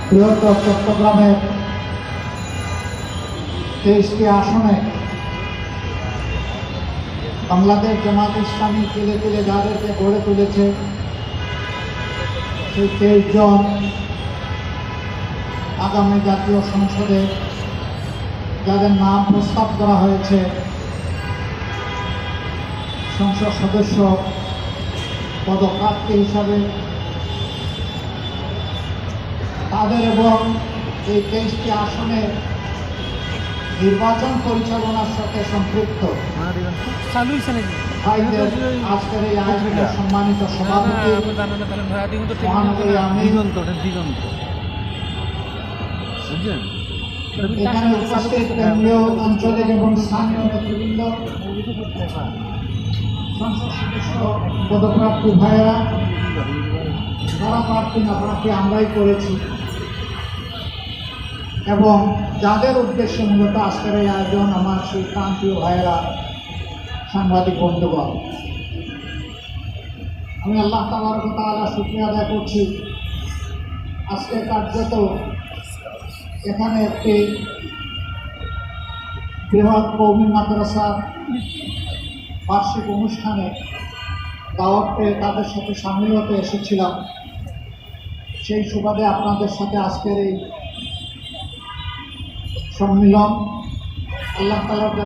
বৃহত্তর চট্টগ্রামের 23টি আসনে বাংলাদেশ জামাত ইসলামী তিলে তিলে যাদেরকে গড়ে তুলেছে সেই 23 জন আগামী জাতীয় সংসদে যাদের নাম প্রস্তাব করা হয়েছে সংসদ সদস্য পদপ্রার্থী হিসাবে, তাদের এবং এই 23টি আসনে নির্বাচন পরিচালনার সাথে সম্পৃক্ত ভাইদের আজকের এই আয়োজনের সম্মানিত সভাপতি মহানগরী আমির, এখানে উপস্থিত কেন্দ্রীয় আঞ্চলিক এবং স্থানীয় নেতৃবৃন্দ, সংসদ সদস্য পদপ্রার্থী ভাইয়েরা, যারা প্রার্থী না প্রার্থী আমরাই করেছি এবং যাদের উদ্দেশ্যে মূলত আজকের এই আয়োজন, আমার সেই প্রান্তীয় ভাইয়েরা, সাংবাদিক বন্ধুগণ, আমি আল্লাহ তাবারক ওয়া তাআলা শুকরিয়া আদায় করছি। আজকে কার্যত এখানে একটি বৃহৎ কওমি মাদ্রাসা বার্ষিক অনুষ্ঠানে দাওয়াত পেয়ে তাদের সাথে সামিল হতে এসেছিলাম। সেই সুবাদে আপনাদের সাথে আজকের এই সম্মিলন আল্লাহ তাআলার